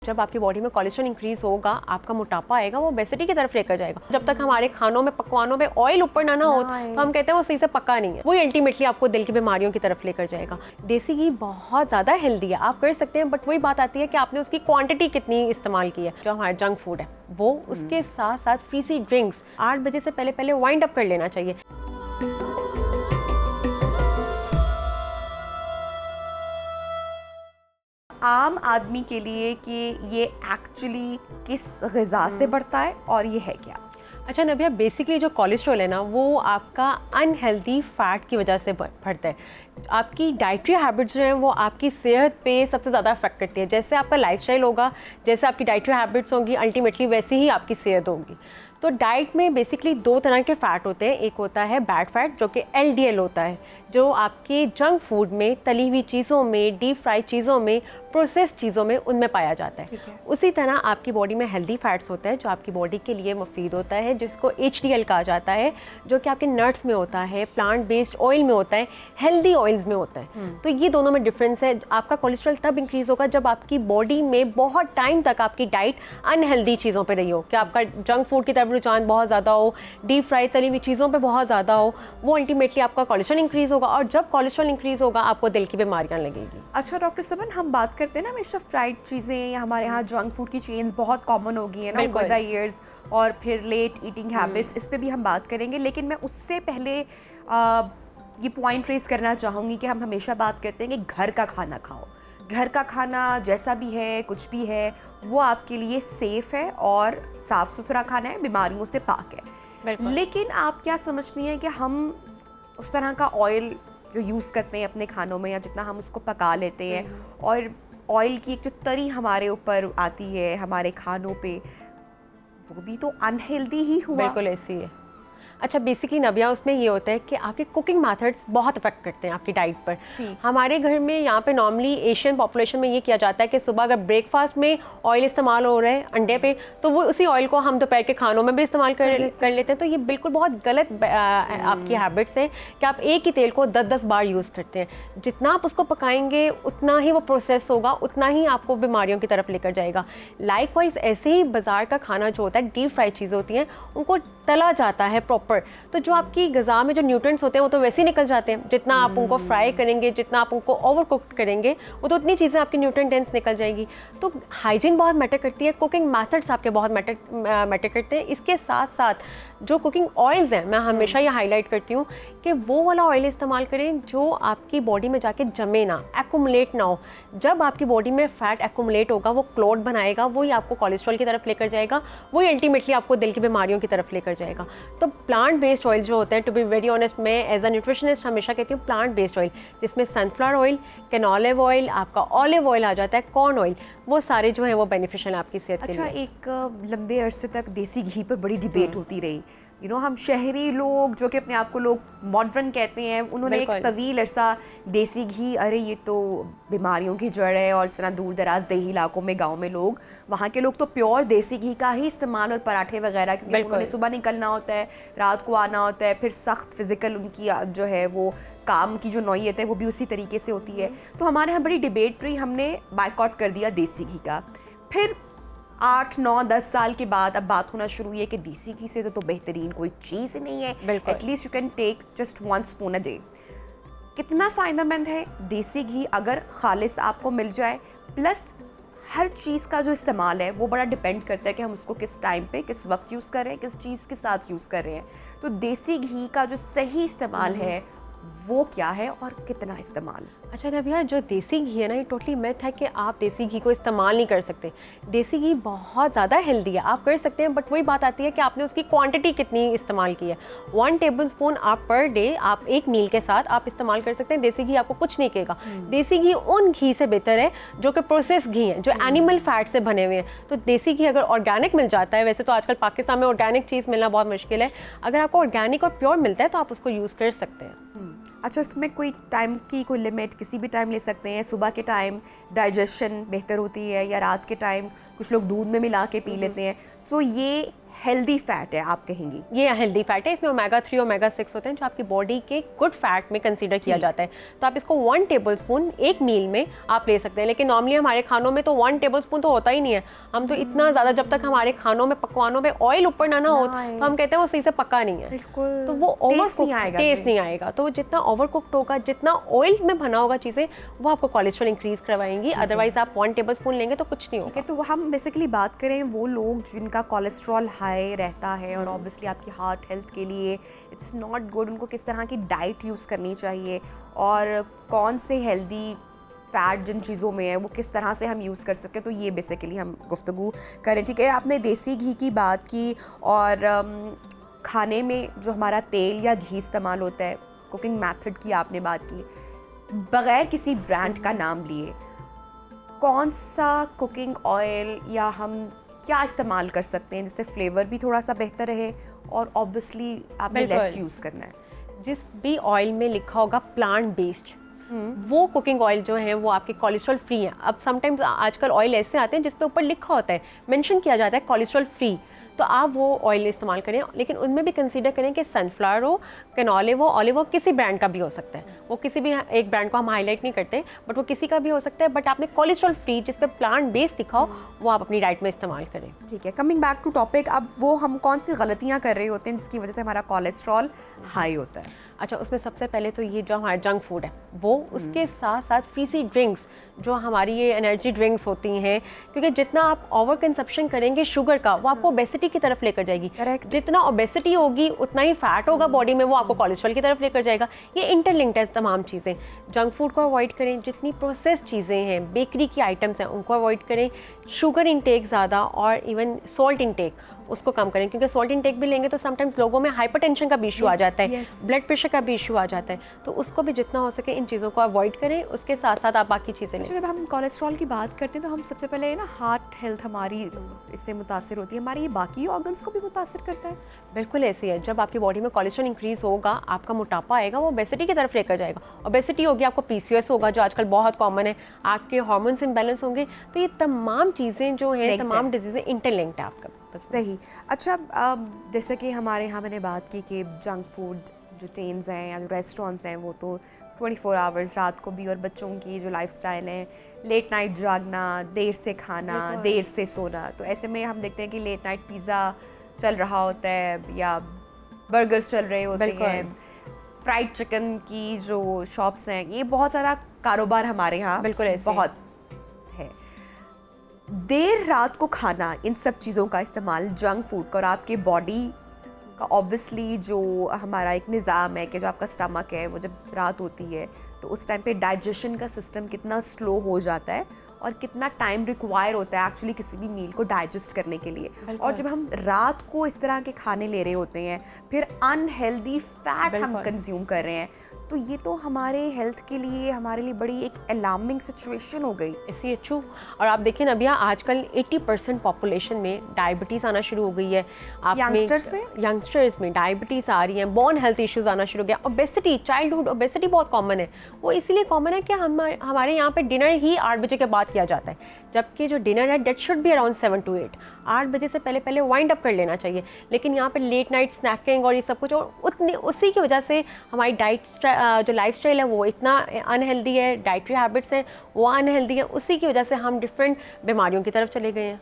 जब आपकी बॉडी में कोलेस्ट्रॉल इंक्रीज होगा, आपका मोटापा आएगा, वो ओबेसिटी की तरफ लेकर जाएगा। जब तक हमारे खानों में, पकवानों में ऑयल ऊपर ना हो तो हम कहते हैं वो सही से पका नहीं है। वही अल्टीमेटली आपको दिल की बीमारियों की तरफ लेकर जाएगा। देसी घी बहुत ज़्यादा हेल्दी है, आप कर सकते हैं, बट वही बात आती है कि आपने उसकी क्वांटिटी कितनी इस्तेमाल की है। जो हमारा जंक फूड है वो, उसके साथ साथ फ्रीजी ड्रिंक्स 8 बजे से पहले पहले वाइंड अप कर लेना चाहिए। आम आदमी के लिए कि ये एक्चुअली किस ग़िज़ा से बढ़ता है और ये है क्या? अच्छा नबिया, बेसिकली जो कोलेस्ट्रॉल है ना, वो आपका अनहेल्दी फैट की वजह से बढ़ता है। आपकी डाइटरी हैबिट्स जो हैं वो आपकी सेहत पे सबसे ज़्यादा अफेक्ट करती है। जैसे आपका लाइफस्टाइल होगा, जैसे आपकी डाइटरी हैबिट्स होंगी, अल्टीमेटली वैसी ही आपकी सेहत होगी। तो डाइट में बेसिकली 2 तरह के फ़ैट होते हैं। एक होता है बैड फैट, जो कि LDL होता है, जो आपके जंक फूड में, तली हुई चीज़ों में, डीप फ्राई चीज़ों में, प्रोसेस चीज़ों में, उनमें पाया जाता है। उसी तरह आपकी बॉडी में हेल्दी फैट्स होता है, जो आपकी बॉडी के लिए मुफीद होता है, जिसको HDL कहा जाता है, जो कि आपके नट्स में होता है, प्लांट बेस्ड ऑयल में होता है, हेल्दी ऑयल्स में होता है। तो ये दोनों में डिफरेंस है। आपका कोलेस्ट्रॉल तब इंक्रीज होगा जब आपकी बॉडी में बहुत टाइम तक आपकी डाइट अनहेल्दी चीज़ों पर रही हो, कि आपका जंक फूड की तरफ रुझान बहुत ज़्यादा हो, डीप फ्राई तली हुई चीज़ों पे बहुत ज़्यादा हो, वो अल्टीमेटली आपका कोलेस्ट्रॉल इंक्रीज़ होगा, और जब कोलेस्ट्रॉल इंक्रीज़ होगा आपको दिल की बीमारियां लगेगी। अच्छा डॉक्टर सबन, हम बात करते हैं ना हमेशा फ्राइड चीज़ें, या हमारे यहाँ जंक फूड की चेन्स बहुत कॉमन हो गई है ना ओवर द ईयर्स, और फिर लेट ईटिंग हैबिट्स, इस पे भी हम बात करेंगे। लेकिन मैं उससे पहले ये पॉइंट रेस करना चाहूँगी कि हम हमेशा बात करते हैं कि घर का खाना खाओ। घर का खाना जैसा भी है, कुछ भी है, वो आपके लिए सेफ़ है और साफ़ सुथरा खाना है, बीमारियों से पाक है। लेकिन आप क्या समझती हैं कि हम उस तरह का ऑयल जो यूज़ करते हैं अपने खानों में, या जितना हम उसको पका लेते हैं, और ऑयल की एक जो तरी हमारे ऊपर आती है हमारे खानों पे, वो भी तो अनहेल्दी ही हुआ। बिल्कुल ऐसी है। अच्छा, बेसिकली नबिया, उसमें ये होता है कि आपके कुकिंग मेथड्स बहुत अफेक्ट करते हैं आपकी डाइट पर। हमारे घर में यहाँ पे नॉर्मली एशियन पॉपुलेशन में ये किया जाता है कि सुबह अगर ब्रेकफास्ट में ऑयल इस्तेमाल हो रहा है अंडे पे, तो वो उसी ऑयल को हम दोपहर के खानों में भी इस्तेमाल कर लेते हैं। तो ये बिल्कुल बहुत गलत आपकी हैबिट्स है कि आप एक ही तेल को 10-10 बार यूज़ करते हैं। जितना आप उसको पकाएंगे उतना ही वो प्रोसेस होगा, उतना ही आपको बीमारियों की तरफ लेकर जाएगा। लाइकवाइज ऐसे ही बाजार का खाना जो होता है, डीप फ्राई चीज़ें होती हैं, उनको तला जाता है प्रॉपर, तो जो आपकी ग़िज़ा में जो न्यूट्रिएंट्स होते हैं वो तो वैसे ही निकल जाते हैं। जितना आप उनको फ्राई करेंगे, जितना आप उनको ओवर कुक्ड करेंगे, वो तो उतनी चीज़ें आपकी न्यूट्रिएंट डेंस निकल जाएगी। तो हाइजीन बहुत मैटर करती है, कुकिंग मेथड्स आपके बहुत मैटर करते हैं। इसके साथ साथ जो कुकिंग ऑयल्स हैं, मैं हमेशा ये हाईलाइट करती हूँ कि वो वाला ऑयल इस्तेमाल करें जो आपकी बॉडी में जाके जमे ना, एक्यूमुलेट ना हो। जब आपकी बॉडी में फ़ैट एक्यूमुलेट होगा, वो क्लोट बनाएगा, वही आपको कोलेस्ट्रॉल की तरफ लेकर जाएगा, वही अल्टीमेटली आपको दिल की बीमारियों की तरफ लेकर जाएगा। तो प्लांट बेस्ड ऑयल जो होते हैं, टू बी वेरी ऑनेस्ट, मैं एज अ न्यूट्रिशनिस्ट हमेशा कहती हूँ प्लांट बेस्ड ऑयल, जिसमें सनफ्लावर ऑयल, कैनोलिव ऑयल, आपका ऑलिव ऑयल आ जाता है, कॉर्न ऑयल, वो सारे जो है वो बेनिफिशियल आपकी सेहत के लिए। अच्छा, एक लंबे अरसे तक देसी घी पर बड़ी डिबेट होती रही। हम शहरी लोग जो कि अपने आप को लोग मॉडर्न कहते हैं, उन्होंने एक तवील अरसा देसी घी, अरे ये तो बीमारियों की जड़ है, और इस तरह दूर दराज देही इलाकों में, गांव में लोग, वहाँ के लोग तो प्योर देसी घी का ही इस्तेमाल, और पराठे वगैरह, क्योंकि उन्होंने सुबह निकलना होता है, रात को आना होता है, फिर सख्त फिजिकल उनकी जो है वो काम की जो नौइयत है वो भी उसी तरीके से होती है। तो हमारे यहाँ बड़ी डिबेट रही, हमने बायकॉट कर दिया देसी घी का। फिर 8, 9, 10 साल के बाद अब बात होना शुरू हुई है कि देसी घी से तो बेहतरीन कोई चीज़ नहीं है, at least you can take just 1 spoon a day. कितना फ़ायदेमंद है देसी घी अगर खालिस आपको मिल जाए। प्लस हर चीज़ का जो इस्तेमाल है वो बड़ा डिपेंड करता है कि हम उसको किस टाइम पे, किस वक्त यूज़ कर रहे हैं, किस चीज़ के साथ यूज़ कर रहे हैं। तो देसी घी का जो सही इस्तेमाल है वो क्या है, और कितना इस्तेमाल? अच्छा नबिया, जो देसी घी है ना, ये टोटली मिथ है कि आप देसी घी को इस्तेमाल नहीं कर सकते। देसी घी बहुत ज़्यादा हेल्दी है, आप कर सकते हैं, बट वही बात आती है कि आपने उसकी क्वांटिटी कितनी इस्तेमाल की है। 1 टेबलस्पून आप पर डे, आप एक मील के साथ आप इस्तेमाल कर सकते हैं। देसी घी आपको कुछ नहीं कहेगा। देसी घी उन घी से बेहतर है जो कि प्रोसेस घी है, जो एनिमल फैट से बने हुए हैं। तो देसी घी अगर ऑर्गेनिक मिल जाता है, वैसे तो आजकल पाकिस्तान में ऑर्गेनिक चीज़ मिलना बहुत मुश्किल है, अगर आपको ऑर्गेनिक और प्योर मिलता है तो आप उसको यूज़ कर सकते हैं। अच्छा, इसमें कोई टाइम की कोई लिमिट, किसी भी टाइम ले सकते हैं? सुबह के टाइम डाइजेशन बेहतर होती है, या रात के टाइम कुछ लोग दूध में मिला के पी लेते हैं, तो ये हेल्दी फैट है आप कहेंगी? ये हेल्दी फैट है, इसमें ओमेगा 3 ओमेगा 6 होते हैं जो आपकी बॉडी के गुड फैट में कंसीडर किया जाता है। तो आप इसको 1 टेबलस्पून एक मील में आप ले सकते हैं, लेकिन नॉर्मली हमारे खानों में तो 1 टेबलस्पून तो होता ही नहीं है। हम तो इतना ज़्यादा, जब तक हमारे खानों में पकवानों में ऑयल ऊपर ना हो तो हम कहते हैं वो सही से पका नहीं है, तो वो टेस्ट नहीं आएगा। तो जितना ओवर कुक्ड होगा, जितना ऑयल में बना होगा चीज़ें, वो आपको कोलेस्ट्रॉल इंक्रीज करवाएंगी। अदरवाइज आप 1 टेबलस्पून लेंगे तो कुछ नहीं होगा। तो हम बेसिकली बात करें वो लोग जिनका कोलेस्ट्रॉल हाई रहता है और ऑब्वियसली आपकी हार्ट हेल्थ के लिए इट्स नॉट गुड, उनको किस तरह की डाइट यूज़ करनी चाहिए और कौन से हेल्दी फैट जिन चीज़ों में है वो किस तरह से हम यूज़ कर सकते हैं, तो ये बेसिकली हम गुफ्तगू करें। ठीक है, आपने देसी घी की बात की और खाने में जो हमारा तेल या घी इस्तेमाल होता है, कुकिंग मेथड की आपने बात की, बग़ैर किसी ब्रांड का नाम लिए कौन सा कुकिंग ऑयल या हम क्या इस्तेमाल कर सकते हैं जिससे फ्लेवर भी थोड़ा सा बेहतर रहे और ऑब्वियसली आपने लेस यूज़ करना है? जिस भी ऑयल में लिखा होगा प्लांट बेस्ड, वो कुकिंग ऑयल जो है वो आपके कोलेस्ट्रॉल फ्री हैं। अब समटाइम्स आजकल ऑयल ऐसे आते हैं जिसपे ऊपर लिखा होता है, मेंशन किया जाता है कोलेस्ट्रॉल फ्री, तो आप वो ऑयल इस्तेमाल करें। लेकिन उनमें भी कंसीडर करें कि सनफ्लावर हो, कैनोलिव हो, ऑलिव हो, किसी ब्रांड का भी हो सकता है। वो किसी भी एक ब्रांड को हम हाईलाइट नहीं करते, बट वो किसी का भी हो सकता है। बट आपने कोलेस्ट्रॉल फ्री जिस पे प्लांट बेस्ड लिखा हो वो आप अपनी डाइट में इस्तेमाल करें। ठीक है, कमिंग बैक टू टॉपिक, अब वो हम कौन सी गलतियाँ कर रहे होते हैं जिसकी वजह से हमारा कोलेस्ट्रॉल हाई होता है? अच्छा, उसमें सबसे पहले तो ये जो हमारा जंक फूड है वो, उसके साथ साथ फ्रीजी ड्रिंक्स जो हमारी ये एनर्जी ड्रिंक्स होती हैं, क्योंकि जितना आप ओवर कंजप्शन करेंगे शुगर का वो आपको ओबेसिटी की तरफ लेकर जाएगी। जितना ओबेसिटी होगी उतना ही फैट होगा बॉडी में, वो आपको कोलेस्ट्रॉल की तरफ लेकर जाएगा। ये इंटरलिंक्ड है तमाम चीज़ें। जंक फूड को अवॉइड करें, जितनी प्रोसेस्ड चीज़ें हैं, बेकरी की आइटम्स हैं, उनको अवॉइड करें। शुगर इंटेक ज़्यादा और इवन सॉल्ट इंटेक उसको कम करें, क्योंकि सॉल्ट इंटेक भी लेंगे तो समटाइम्स लोगों में हाइपरटेंशन का भी इशू आ जाता है, ब्लड प्रेशर का भी इशू आ जाता है। तो उसको भी जितना हो सके इन चीज़ों को अवॉइड करें। उसके साथ साथ आप बाकी चीज़ें लें। जब हम कोलेस्ट्रॉल की बात करते हैं तो हम सबसे पहले ना हार्ट हेल्थ हमारी इससे मुतासर होती है, हमारी ये बाकी ऑर्गन्स को भी मुतासर करता है? बिल्कुल ऐसी है। जब आपकी बॉडी में कोलेस्ट्रॉल इंक्रीज होगा, आपका मोटापा आएगा, वो ओबेसिटी की तरफ लेकर जाएगा। ओबेसिटी होगी, आपको PCOS होगा जो आजकल बहुत कॉमन है, आपके हार्मोन्स इम्बैलेंस होंगे। तो ये तमाम चीज़ें जो हैं, तमाम डिजीज़ें इंटरलिंक्ड है आपका। सही। अच्छा, जैसे कि हमारे यहाँ मैंने बात की कि जंक फूड जो चेन्स हैं या जो रेस्टोरेंट्स हैं वो तो 24 आवर्स रात को भी, और बच्चों की जो लाइफस्टाइल है, लेट नाइट जागना, देर से खाना, देर से सोना, तो ऐसे में हम देखते हैं कि लेट नाइट पिज़्ज़ा चल रहा होता है या बर्गर्स चल रहे होते हैं, फ्राइड चिकन की जो शॉप्स हैं, ये बहुत सारा कारोबार हमारे यहाँ बहुत है। देर रात को खाना, इन सब चीज़ों का इस्तेमाल, जंक फूड का, और आपके बॉडी का ऑब्वियसली जो हमारा एक निज़ाम है कि जो आपका स्टमक है वो जब रात होती है तो उस टाइम पे डाइजेशन का सिस्टम कितना स्लो हो जाता है और कितना टाइम रिक्वायर होता है एक्चुअली किसी भी मील को डाइजेस्ट करने के लिए। और जब हम रात को इस तरह के खाने ले रहे होते हैं, फिर अनहेल्दी फैट हम कंज्यूम कर रहे हैं, तो ये तो हमारे हेल्थ के लिए, हमारे लिए बड़ी एक अलार्मिंग सिचुएशन हो गई। इसी ट्रू। और आप देखिए ना भैया, आजकल 80% पॉपुलेशन में डायबिटीज़ आना शुरू हो गई है। यंगस्टर्स में डायबिटीज़ आ रही है, बोन हेल्थ इश्यूज आना शुरू हो गया। ओबेसिटी, चाइल्डहुड ओबेसिटी बहुत कॉमन है। वो इसीलिए कॉमन है कि हमारे यहाँ पे डिनर ही 8 बजे के बाद किया जाता है, जबकि जो डिनर है that should be around 7 to 8। 8 बजे से पहले वाइंड अप कर लेना चाहिए। लेकिन यहाँ पे लेट नाइट स्नैकिंग और ये सब कुछ, और उसी की वजह से हमारी डाइट जो लाइफस्टाइल है वो इतना अनहेल्दी है, डाइटरी हैबिट्स हैं वो अनहेल्दी है, उसी की वजह से हम डिफरेंट बीमारियों की तरफ चले गए हैं।